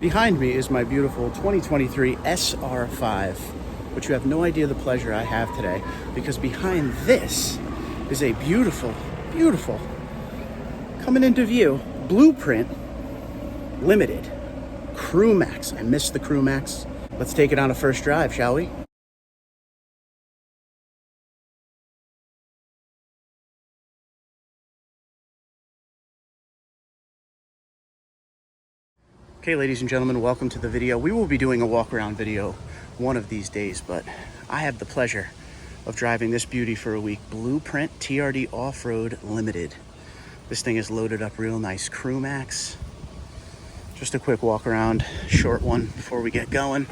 Behind me is my beautiful 2023 SR5, but you have no idea the pleasure I have today because behind this is a beautiful, coming into view, Blueprint Limited Crew Max. I missed the Crew Max. Let's take it on a first drive, shall we? Okay, ladies and gentlemen, welcome to the video. We will be doing a walk around video one of these days, but I have the pleasure of driving this beauty for a week. Blueprint TRD Off-Road Limited. This thing is loaded up real nice. Crew Max. Just a quick walk around, short one before we get going.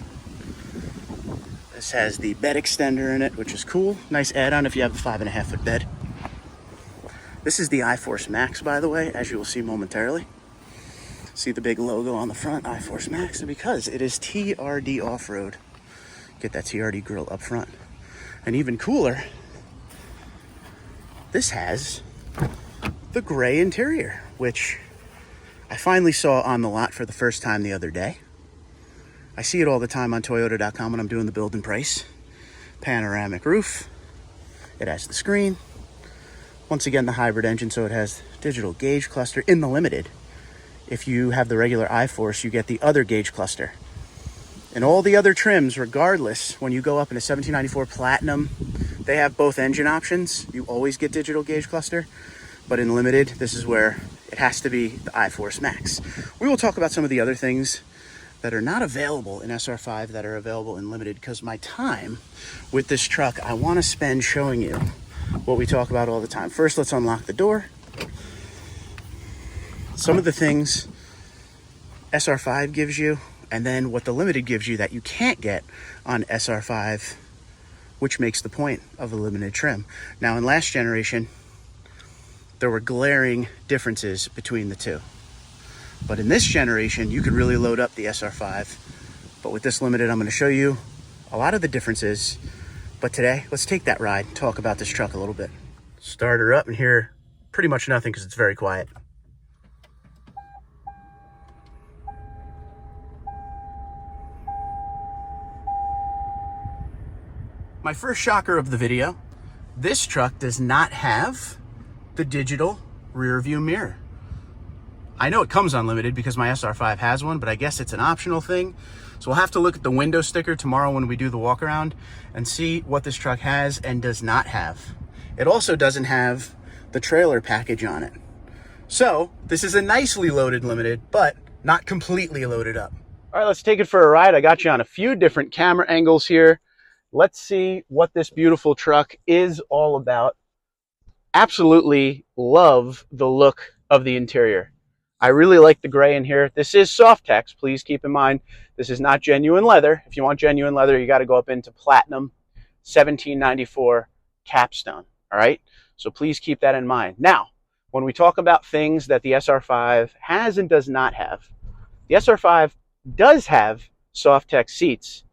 This has the bed extender in it, which is cool. Nice add-on if you have a 5.5 foot bed. This is the IForce Max, by the way, as you will see momentarily. See the big logo on the front, IForce Max, and because it is TRD off-road, get that TRD grill up front. And even cooler, this has the gray interior, which I finally saw on the lot for the first time the other day. I see it all the time on Toyota.com when I'm doing the build and price. Panoramic roof. It has the screen. Once again, the hybrid engine, so it has digital gauge cluster in the Limited. If you have the regular IForce, you get the other gauge cluster. And all the other trims, regardless, when you go up in a 1794 Platinum, they have both engine options. You always get digital gauge cluster. But in Limited, this is where it has to be the IForce Max. We will talk about some of the other things that are not available in SR5 that are available in Limited, because my time with this truck, I want to spend showing you what we talk about all the time. First, let's unlock the door. Some of the things SR5 gives you, and then what the Limited gives you that you can't get on SR5, which makes the point of a Limited trim. Now, in last generation, there were glaring differences between the two. But in this generation, you could really load up the SR5. But with this Limited, I'm going to show you a lot of the differences. But today, let's take that ride and talk about this truck a little bit. Start her up and hear pretty much nothing because it's very quiet. My first shocker of the video, this truck does not have the digital rear view mirror. I know it comes unlimited because my SR5 has one, but I guess it's an optional thing. So we'll have to look at the window sticker tomorrow when we do the walk around and see what this truck has and does not have. It also doesn't have the trailer package on it. So this is a nicely loaded Limited, but not completely loaded up. All right, let's take it for a ride. I got you on a few different camera angles here. Let's see what this beautiful truck is all about. Absolutely love the look of the interior. I really like the gray in here. This is Softex. Please keep in mind, this is not genuine leather. If you want genuine leather, you got to go up into Platinum 1794 Capstone. All right. So please keep that in mind. Now, when we talk about things that the SR5 has and does not have, the SR5 does have Softex seats,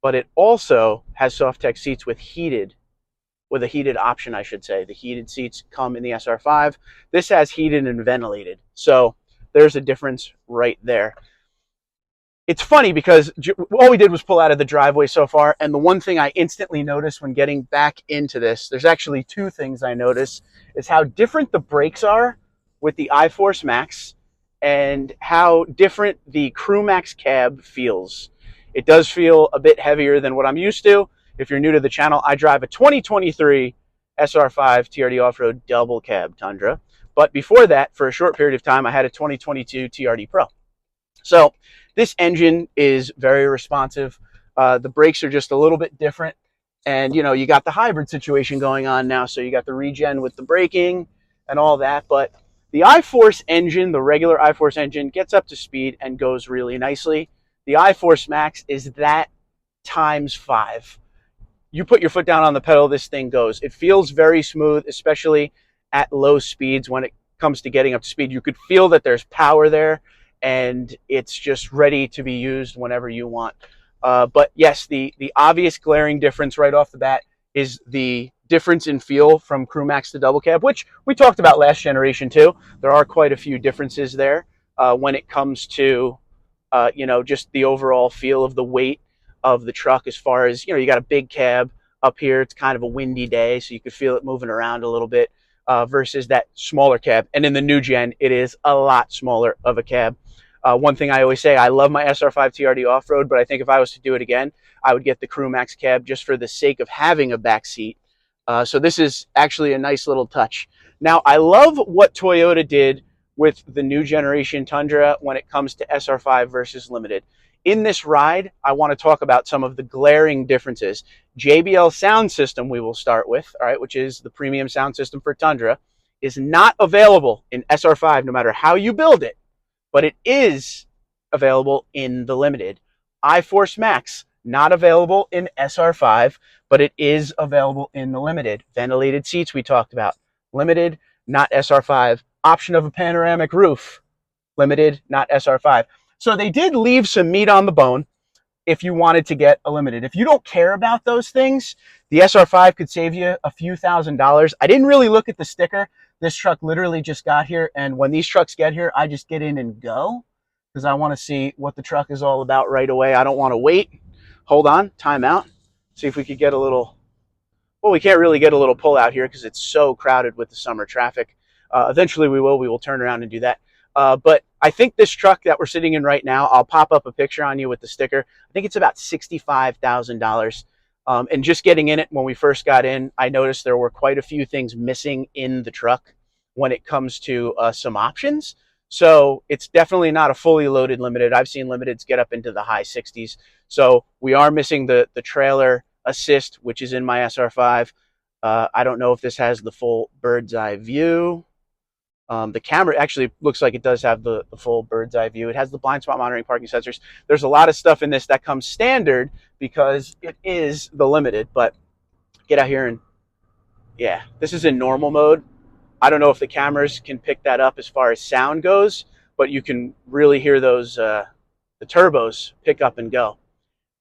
but it also has Softex seats with a heated option, I should say. The heated seats come in the SR5. This has heated and ventilated. So there's a difference right there. It's funny because all we did was pull out of the driveway so far, and the one thing I instantly noticed when getting back into this, there's actually two things I noticed, is how different the brakes are with the IForce Max and how different the Crew Max cab feels. It does feel a bit heavier than what I'm used to. If you're new to the channel, I drive a 2023 SR5 TRD Off-Road Double Cab Tundra. But before that, for a short period of time, I had a 2022 TRD Pro. So this engine is very responsive. The brakes are just a little bit different. And, you know, you got the hybrid situation going on now. So you got the regen with the braking and all that. But the iForce engine, the regular iForce engine, gets up to speed and goes really nicely. The iForce Max is that times 5. You put your foot down on the pedal, this thing goes. It feels very smooth, especially at low speeds. When it comes to getting up to speed, you could feel that there's power there, and it's just ready to be used whenever you want. But yes, the obvious glaring difference right off the bat is the difference in feel from Crew Max to Double Cab, which we talked about last generation too. There are quite a few differences there when it comes to you know, just the overall feel of the weight of the truck as far as, you know, you got a big cab up here. It's kind of a windy day, so you could feel it moving around a little bit versus that smaller cab. And in the new gen, it is a lot smaller of a cab. One thing I always say, I love my SR5 TRD off-road, but I think if I was to do it again, I would get the Crew Max cab just for the sake of having a back seat. So this is actually a nice little touch. Now, I love what Toyota did with the new generation Tundra when it comes to SR5 versus Limited. In this ride, I want to talk about some of the glaring differences. JBL sound system, we will start with, all right, which is the premium sound system for Tundra, is not available in SR5 no matter how you build it, but it is available in the Limited. IForce Max, not available in SR5, but it is available in the Limited. Ventilated seats we talked about, Limited, not SR5. Option of a panoramic roof, Limited, not SR5. So they did leave some meat on the bone if you wanted to get a Limited. If you don't care about those things, the SR5 could save you a few $1,000s. I didn't really look at the sticker. This truck literally just got here, and when these trucks get here, I just get in and go because I want to see what the truck is all about right away. I don't want to wait. Hold on, time out. See if we could get a little, well, we can't really get a little pull out here because it's so crowded with the summer traffic. Eventually we will turn around and do that. But I think this truck that we're sitting in right now, I'll pop up a picture on you with the sticker. I think it's about $65,000. And just getting in it, when we first got in, I noticed there were quite a few things missing in the truck when it comes to some options. So it's definitely not a fully loaded Limited. I've seen Limiteds get up into the high 60s. So we are missing the trailer assist, which is in my SR5. I don't know if this has the full bird's eye view. The camera actually looks like it does have the full bird's eye view. It has the blind spot monitoring, parking sensors. There's a lot of stuff in this that comes standard because it is the Limited. But get out here and, yeah, this is in normal mode. I don't know if the cameras can pick that up as far as sound goes, but you can really hear those, the turbos pick up and go.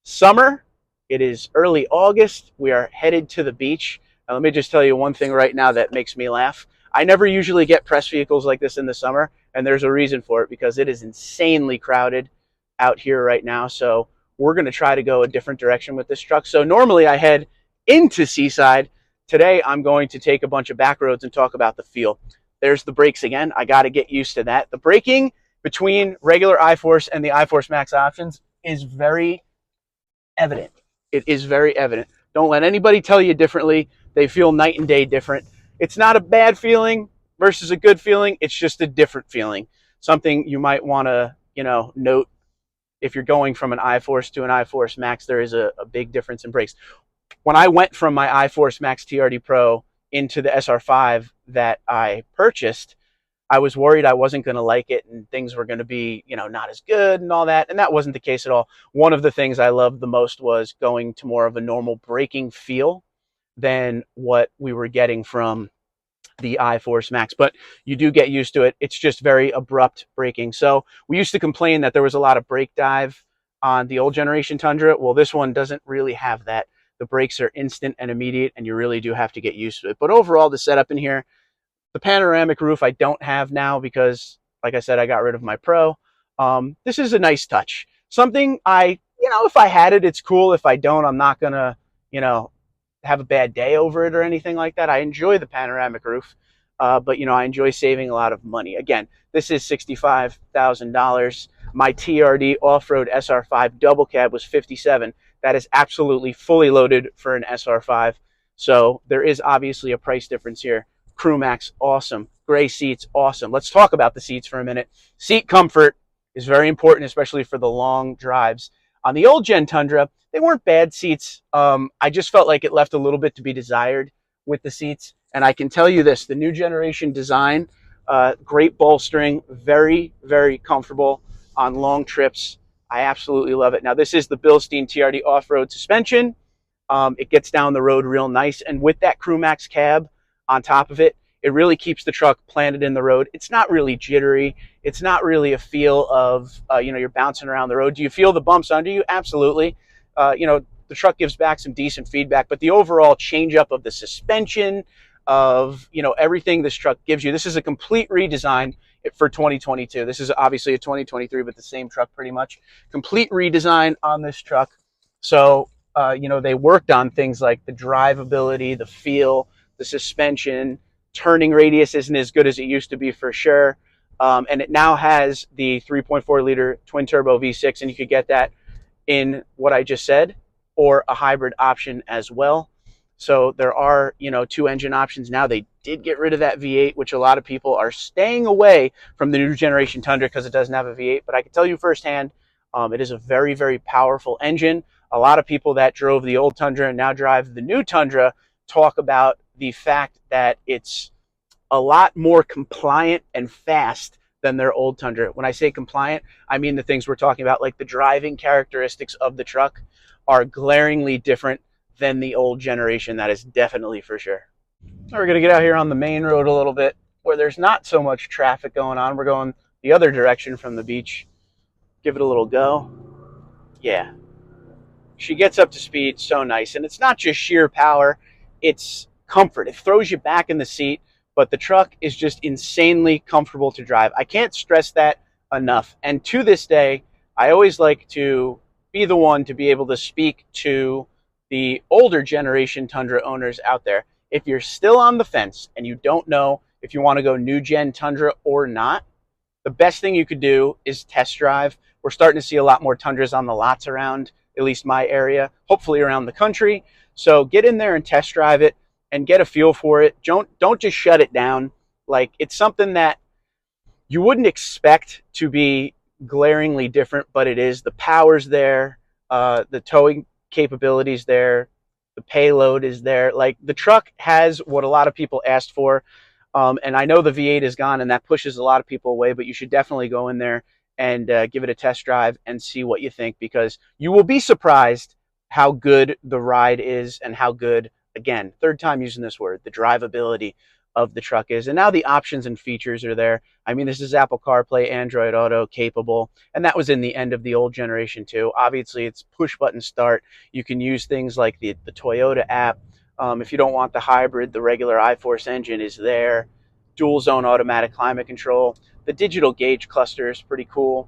Summer, it is early August. We are headed to the beach. Now, let me just tell you one thing right now that makes me laugh. I never usually get press vehicles like this in the summer, and there's a reason for it because it is insanely crowded out here right now. So we're going to try to go a different direction with this truck. So normally I head into Seaside. Today I'm going to take a bunch of back roads and talk about the feel. There's the brakes again. I got to get used to that. The braking between regular iForce and the iForce Max options is very evident. It is very evident. Don't let anybody tell you differently. They feel night and day different. It's not a bad feeling versus a good feeling. It's just a different feeling. Something you might want to, you know, note if you're going from an iForce to an iForce Max. There is a big difference in brakes. When I went from my iForce Max TRD Pro into the SR5 that I purchased, I was worried I wasn't going to like it and things were going to be, you know, not as good and all that. And that wasn't the case at all. One of the things I loved the most was going to more of a normal braking feel than what we were getting from the iForce Max. But you do get used to it. It's just very abrupt braking. So we used to complain that there was a lot of brake dive on the old generation Tundra. Well, this one doesn't really have that. The brakes are instant and immediate, and you really do have to get used to it. But overall, the setup in here, the panoramic roof I don't have now because, like I said, I got rid of my Pro. This is a nice touch. Something I, you know, if I had it, it's cool. If I don't, I'm not going to, you know, have a bad day over it or anything like that. I enjoy the panoramic roof, but, you know, I enjoy saving a lot of money. Again, this is $65,000. My TRD off-road SR5 double cab was $57,000. That is absolutely fully loaded for an SR5. So there is obviously a price difference here. Crew Max, awesome. Gray seats, awesome. Let's talk about the seats for a minute. Seat comfort is very important, especially for the long drives. On the old gen Tundra, they weren't bad seats. I just felt like it left a little bit to be desired with the seats. And I can tell you this, the new generation design, great bolstering, very, very comfortable on long trips. I absolutely love it. Now, this is the Bilstein TRD off-road suspension. It gets down the road real nice. And with that Crew Max cab on top of it, it really keeps the truck planted in the road. It's not really jittery. It's not really a feel of, you know, you're bouncing around the road. Do you feel the bumps under you? Absolutely. You know, the truck gives back some decent feedback, but the overall change up of the suspension, of, you know, everything this truck gives you. This is a complete redesign. for 2022. This is obviously a 2023, but the same truck pretty much. Complete redesign on this truck. So, you know, they worked on things like the drivability, the feel, the suspension, turning radius isn't as good as it used to be for sure. And it now has the 3.4 liter twin turbo V6, and you could get that in what I just said, or a hybrid option as well. So there are, you know, two engine options now. They did get rid of that V8, which a lot of people are staying away from the new generation Tundra because it doesn't have a V8. But I can tell you firsthand, it is a very, very powerful engine. A lot of people that drove the old Tundra and now drive the new Tundra talk about the fact that it's a lot more compliant and fast than their old Tundra. When I say compliant, I mean the things we're talking about, like the driving characteristics of the truck are glaringly different than the old generation. That is definitely for sure. Now we're going to get out here on the main road a little bit where there's not so much traffic going on. We're going the other direction from the beach. Give it a little go. Yeah. She gets up to speed so nice. And it's not just sheer power, it's comfort. It throws you back in the seat, but the truck is just insanely comfortable to drive. I can't stress that enough. And to this day, I always like to be the one to be able to speak to the older generation Tundra owners out there. If you're still on the fence and you don't know if you want to go new gen Tundra or not, the best thing you could do is test drive. We're starting to see a lot more Tundras on the lots around, at least my area, hopefully around the country. So get in there and test drive it and get a feel for it. Don't just shut it down. Like, it's something that you wouldn't expect to be glaringly different, but it is. The power's there, the towing capabilities there, the payload is there. Like, the truck has what a lot of people asked for. And I know the V8 is gone and that pushes a lot of people away, but you should definitely go in there and give it a test drive and see what you think, because you will be surprised how good the ride is and how good, again, third time using this word, the drivability of the truck is. And now the options and features are there. I mean, this is Apple CarPlay, Android Auto capable, and that was in the end of the old generation too. Obviously, it's push button start. You can use things like the Toyota app. If you don't want the hybrid, the regular IForce engine is there. Dual zone automatic climate control. The digital gauge cluster is pretty cool.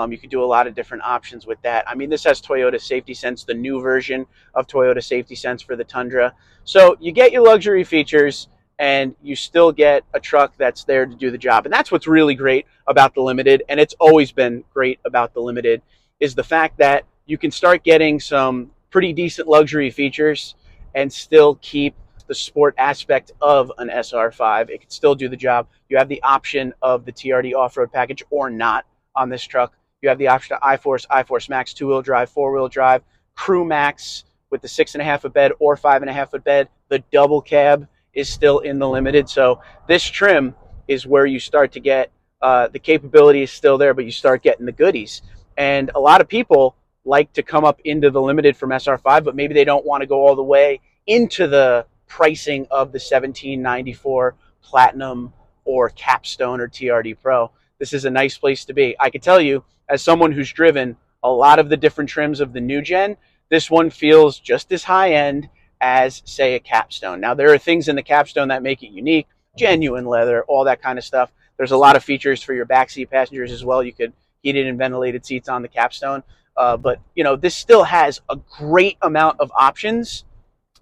You can do a lot of different options with that. I mean, this has Toyota Safety Sense, the new version of Toyota Safety Sense for the Tundra. So you get your luxury features and you still get a truck that's there to do the job. And that's what's really great about the Limited, and it's always been great about the Limited, is the fact that you can start getting some pretty decent luxury features and still keep the sport aspect of an SR5. It can still do the job. You have the option of the TRD off-road package or not on this truck. You have the option of IForce Max 2-wheel drive, 4-wheel drive, Crew Max with the 6.5 foot bed or 5.5 foot bed. The double cab is still in the Limited. So this trim is where you start to get, the capability is still there, but you start getting the goodies. And a lot of people like to come up into the Limited from SR5, but maybe they don't want to go all the way into the pricing of the 1794 Platinum or Capstone or TRD Pro. This is a nice place to be. I can tell you, as someone who's driven a lot of the different trims of the new gen, this one feels just as high end as, say, a Capstone. Now, there are things in the Capstone that make it unique, genuine leather, all that kind of stuff. There's a lot of features for your backseat passengers as well. You could heated and ventilated seats on the Capstone. But, you know, this still has a great amount of options.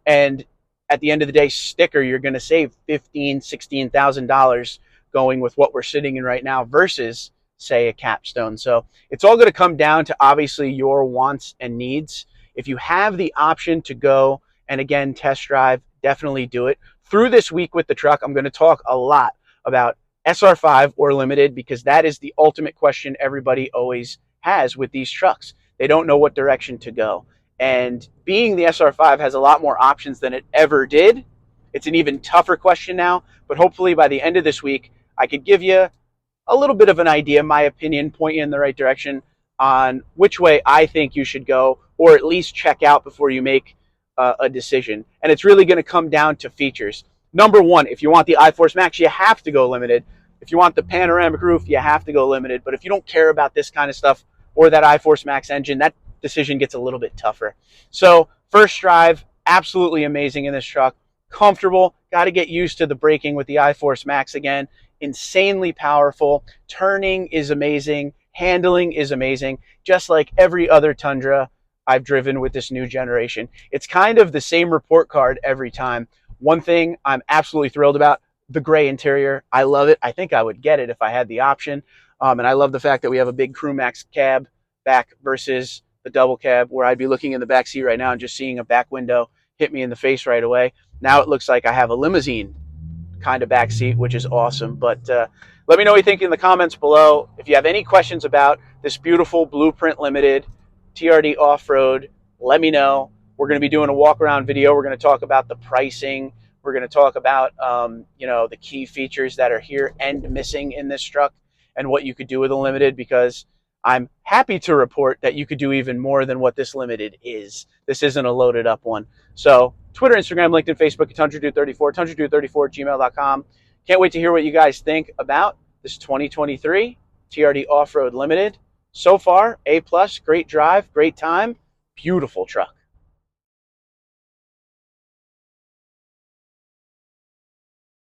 And at the end of the day, sticker, you're going to save $15,000, $16,000 going with what we're sitting in right now versus, say, a Capstone. So it's all going to come down to obviously your wants and needs. If you have the option to go and again test drive, definitely do it. Through this week with the truck, I'm going to talk a lot about SR5 or Limited, because that is the ultimate question everybody always has with these trucks. They don't know what direction to go. And being the SR5 has a lot more options than it ever did, it's an even tougher question now. But hopefully by the end of this week, I could give you a little bit of an idea, my opinion, point you in the right direction on which way I think you should go, or at least check out before you make a decision. And it's really going to come down to features. Number one, if you want the IForce Max, you have to go Limited. If you want the panoramic roof, you have to go Limited. But if you don't care about this kind of stuff or that IForce Max engine, that decision gets a little bit tougher. So first drive, absolutely amazing in this truck. Comfortable. Got to get used to the braking with the IForce Max again. insanely powerful. Turning is amazing. Handling is amazing. Just like every other Tundra I've driven with this new generation. It's kind of the same report card every time. One thing I'm absolutely thrilled about, the gray interior. I love it. I think I would get it if I had the option. And I love the fact that we have a big crew max cab back versus the double cab, where I'd be looking in the back seat right now and just seeing a back window hit me in the face right away. Now it looks like I have a limousine kind of back seat, which is awesome. But let me know what you think in the comments below. If you have any questions about this beautiful Blueprint Limited TRD off-road, let me know. We're going to be doing a walk-around video. We're going to talk about the pricing. We're going to talk about the key features that are here and missing in this truck and what you could do with a Limited, because I'm happy to report that you could do even more than what this Limited is. This isn't a loaded up one. So Twitter, Instagram, LinkedIn, Facebook, TundraDude34, TundraDude34@gmail.com. Can't wait to hear what you guys think about this 2023 TRD Off-Road Limited. So far, A+, great drive, great time, beautiful truck.